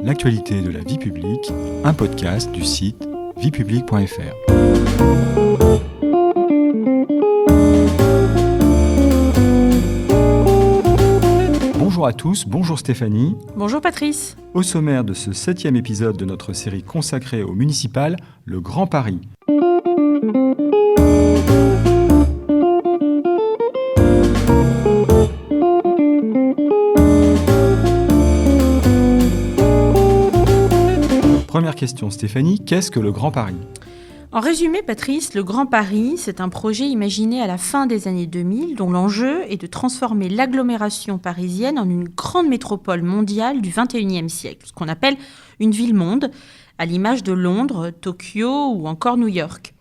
l'actualité de la vie publique, un podcast du site viepublique.fr. Bonjour à tous, bonjour Stéphanie. Bonjour Patrice. Au sommaire de ce 7e épisode de notre série consacrée au municipal, le Grand Paris. Première question Stéphanie, qu'est-ce que le Grand Paris ? En résumé Patrice, le Grand Paris, c'est un projet imaginé à la fin des années 2000 dont l'enjeu est de transformer l'agglomération parisienne en une grande métropole mondiale du XXIe siècle, ce qu'on appelle une ville-monde, à l'image de Londres, Tokyo ou encore New York.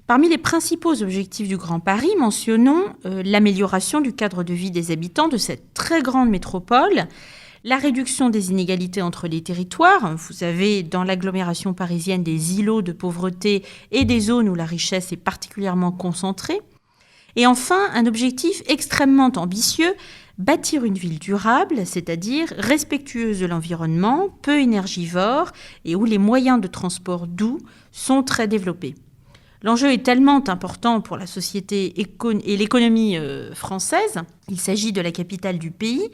Parmi les principaux objectifs du Grand Paris, mentionnons l'amélioration du cadre de vie des habitants de cette très grande métropole, la réduction des inégalités entre les territoires. Vous avez dans l'agglomération parisienne des îlots de pauvreté et des zones où la richesse est particulièrement concentrée. Et enfin, un objectif extrêmement ambitieux, bâtir une ville durable, c'est-à-dire respectueuse de l'environnement, peu énergivore et où les moyens de transport doux sont très développés. L'enjeu est tellement important pour la société et l'économie française, il s'agit de la capitale du pays,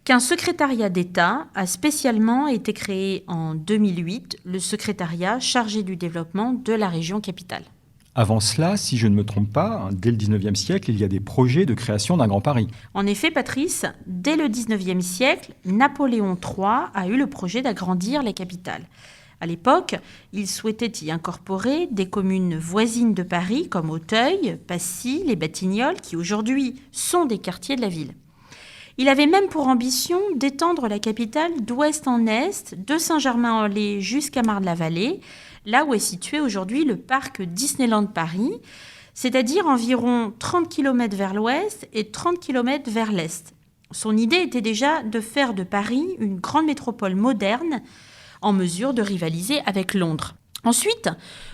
qu'un secrétariat d'État a spécialement été créé en 2008, le secrétariat chargé du développement de la région capitale. Avant cela, si je ne me trompe pas, dès le 19e siècle, il y a des projets de création d'un Grand Paris. En effet, Patrice, dès le 19e siècle, Napoléon III a eu le projet d'agrandir la capitale. À l'époque, il souhaitait y incorporer des communes voisines de Paris comme Auteuil, Passy, les Batignolles, qui aujourd'hui sont des quartiers de la ville. Il avait même pour ambition d'étendre la capitale d'ouest en est, de Saint-Germain-en-Laye jusqu'à Marne-la-Vallée, là où est situé aujourd'hui le parc Disneyland Paris, c'est-à-dire environ 30 km vers l'ouest et 30 km vers l'est. Son idée était déjà de faire de Paris une grande métropole moderne, en mesure de rivaliser avec Londres. Ensuite,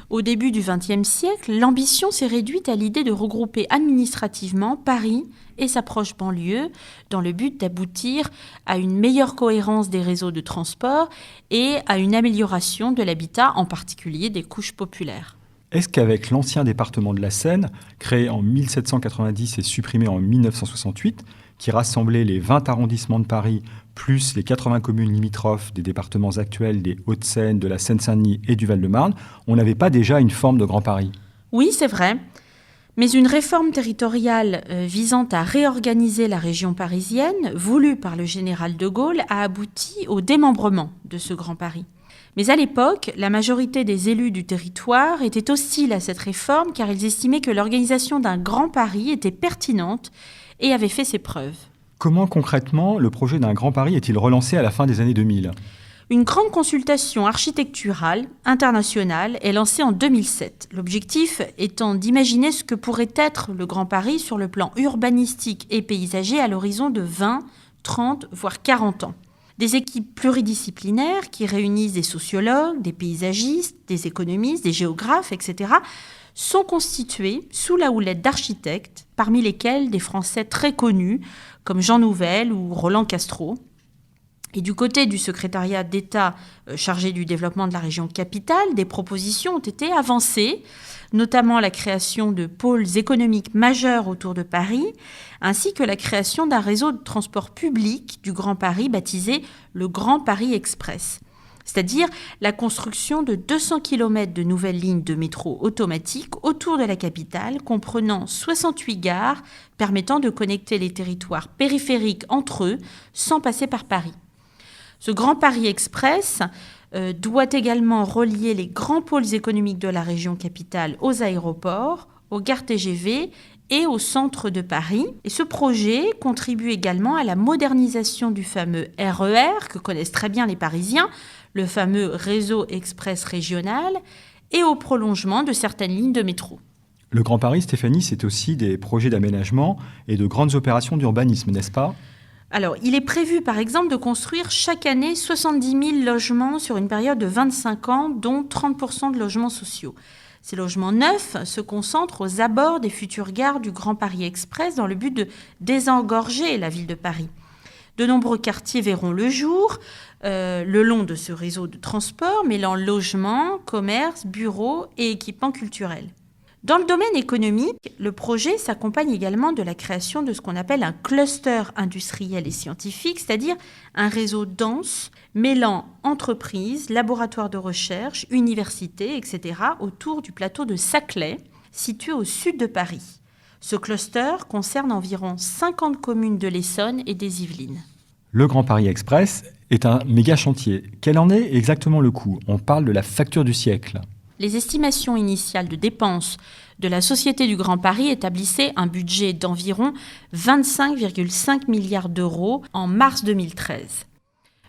au début du XXe siècle, l'ambition s'est réduite à l'idée de regrouper administrativement Paris et sa proche banlieue dans le but d'aboutir à une meilleure cohérence des réseaux de transport et à une amélioration de l'habitat, en particulier des couches populaires. Est-ce qu'avec l'ancien département de la Seine, créé en 1790 et supprimé en 1968, qui rassemblait les 20 arrondissements de Paris, plus les 80 communes limitrophes des départements actuels des Hauts-de-Seine, de la Seine-Saint-Denis et du Val-de-Marne, on n'avait pas déjà une forme de Grand Paris ? Oui, c'est vrai. Mais une réforme territoriale visant à réorganiser la région parisienne, voulue par le général de Gaulle, a abouti au démembrement de ce Grand Paris. Mais à l'époque, la majorité des élus du territoire étaient hostiles à cette réforme car ils estimaient que l'organisation d'un Grand Paris était pertinente et avait fait ses preuves. Comment concrètement le projet d'un Grand Paris est-il relancé à la fin des années 2000 ? Une grande consultation architecturale internationale est lancée en 2007. L'objectif étant d'imaginer ce que pourrait être le Grand Paris sur le plan urbanistique et paysager à l'horizon de 20, 30, voire 40 ans. Des équipes pluridisciplinaires qui réunissent des sociologues, des paysagistes, des économistes, des géographes, etc., sont constituées sous la houlette d'architectes, parmi lesquels des Français très connus comme Jean Nouvel ou Roland Castro. Et du côté du secrétariat d'État chargé du développement de la région capitale, des propositions ont été avancées, notamment la création de pôles économiques majeurs autour de Paris, ainsi que la création d'un réseau de transport public du Grand Paris baptisé le Grand Paris Express, c'est-à-dire la construction de 200 km de nouvelles lignes de métro automatiques autour de la capitale, comprenant 68 gares permettant de connecter les territoires périphériques entre eux sans passer par Paris. Ce Grand Paris Express doit également relier les grands pôles économiques de la région capitale aux aéroports, aux gares TGV et au centre de Paris. Et ce projet contribue également à la modernisation du fameux RER, que connaissent très bien les Parisiens, le fameux réseau express régional, et au prolongement de certaines lignes de métro. Le Grand Paris, Stéphanie, c'est aussi des projets d'aménagement et de grandes opérations d'urbanisme, n'est-ce pas ? Alors, il est prévu, par exemple, de construire chaque année 70 000 logements sur une période de 25 ans, dont 30% de logements sociaux. Ces logements neufs se concentrent aux abords des futures gares du Grand Paris Express dans le but de désengorger la ville de Paris. De nombreux quartiers verront le jour le long de ce réseau de transport, mêlant logement, commerce, bureaux et équipements culturels. Dans le domaine économique, le projet s'accompagne également de la création de ce qu'on appelle un cluster industriel et scientifique, c'est-à-dire un réseau dense mêlant entreprises, laboratoires de recherche, universités, etc. autour du plateau de Saclay, situé au sud de Paris. Ce cluster concerne environ 50 communes de l'Essonne et des Yvelines. Le Grand Paris Express est un méga chantier. Quel en est exactement le coût ? On parle de la facture du siècle. Les estimations initiales de dépenses de la Société du Grand Paris établissaient un budget d'environ 25,5 milliards d'euros en mars 2013.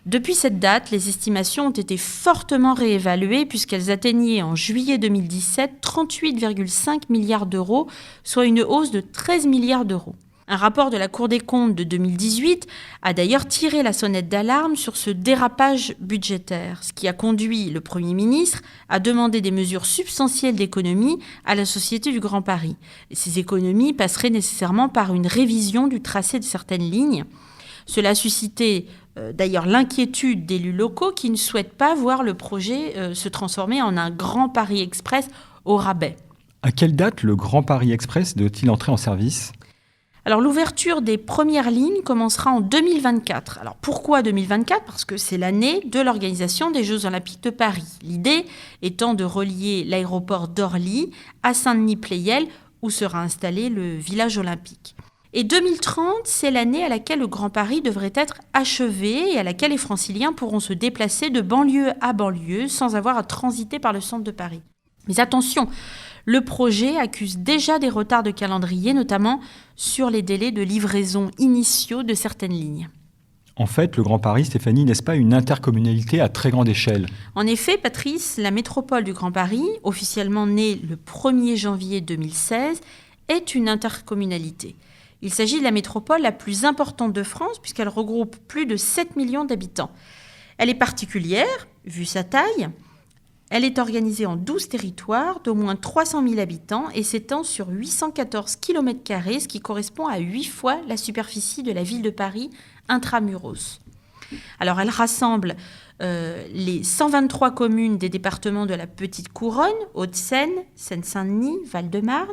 Depuis cette date, les estimations ont été fortement réévaluées puisqu'elles atteignaient en juillet 2017 38,5 milliards d'euros, soit une hausse de 13 milliards d'euros. Un rapport de la Cour des comptes de 2018 a d'ailleurs tiré la sonnette d'alarme sur ce dérapage budgétaire, ce qui a conduit le Premier ministre à demander des mesures substantielles d'économie à la Société du Grand Paris. Et ces économies passeraient nécessairement par une révision du tracé de certaines lignes. Cela a suscité d'ailleurs l'inquiétude d'élus locaux qui ne souhaitent pas voir le projet se transformer en un Grand Paris Express au rabais. À quelle date le Grand Paris Express doit-il entrer en service ? Alors l'ouverture des premières lignes commencera en 2024. Alors pourquoi 2024 ? Parce que c'est l'année de l'organisation des Jeux Olympiques de Paris. L'idée étant de relier l'aéroport d'Orly à Saint-Denis-Pleyel où sera installé le village olympique. Et 2030, c'est l'année à laquelle le Grand Paris devrait être achevé et à laquelle les franciliens pourront se déplacer de banlieue à banlieue sans avoir à transiter par le centre de Paris. Mais attention, le projet accuse déjà des retards de calendrier, notamment sur les délais de livraison initiaux de certaines lignes. En fait, le Grand Paris, Stéphanie, n'est-ce pas une intercommunalité à très grande échelle ? En effet, Patrice, la métropole du Grand Paris, officiellement née le 1er janvier 2016, est une intercommunalité. Il s'agit de la métropole la plus importante de France puisqu'elle regroupe plus de 7 millions d'habitants. Elle est particulière, vu sa taille. Elle est organisée en 12 territoires d'au moins 300 000 habitants et s'étend sur 814 km², ce qui correspond à 8 fois la superficie de la ville de Paris intramuros. Alors, elle rassemble les 123 communes des départements de la Petite Couronne, Hauts-de-Seine, Seine-Saint-Denis, Val-de-Marne,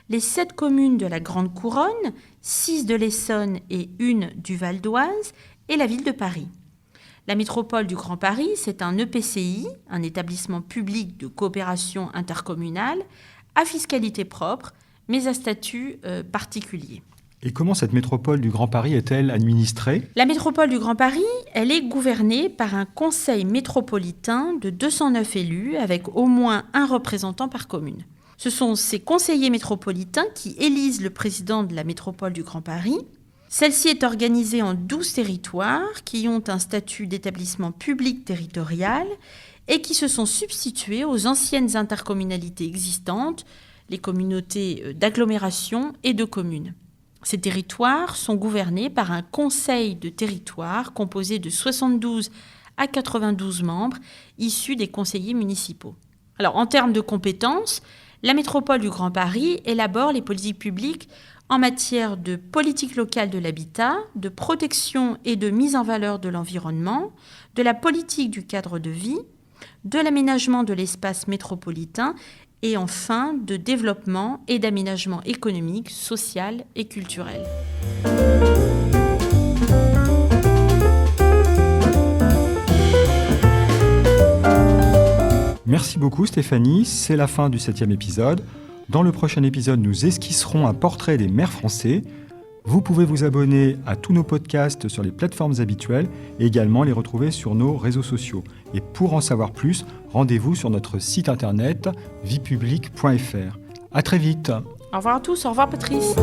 les 7 communes de la Grande Couronne, 6 de l'Essonne et 1 du Val d'Oise, et la ville de Paris. La métropole du Grand Paris, c'est un EPCI, un établissement public de coopération intercommunale, à fiscalité propre, mais à statut particulier. Et comment cette métropole du Grand Paris est-elle administrée ? La métropole du Grand Paris, elle est gouvernée par un conseil métropolitain de 209 élus, avec au moins un représentant par commune. Ce sont ces conseillers métropolitains qui élisent le président de la métropole du Grand Paris. Celle-ci est organisée en 12 territoires qui ont un statut d'établissement public territorial et qui se sont substitués aux anciennes intercommunalités existantes, les communautés d'agglomération et de communes. Ces territoires sont gouvernés par un conseil de territoire composé de 72 à 92 membres issus des conseillers municipaux. Alors, en termes de compétences, la métropole du Grand Paris élabore les politiques publiques en matière de politique locale de l'habitat, de protection et de mise en valeur de l'environnement, de la politique du cadre de vie, de l'aménagement de l'espace métropolitain et enfin de développement et d'aménagement économique, social et culturel. Merci beaucoup Stéphanie, c'est la fin du 7e épisode. Dans le prochain épisode, nous esquisserons un portrait des maires français. Vous pouvez vous abonner à tous nos podcasts sur les plateformes habituelles et également les retrouver sur nos réseaux sociaux. Et pour en savoir plus, rendez-vous sur notre site internet viepublique.fr. À très vite. Au revoir à tous, au revoir Patrice.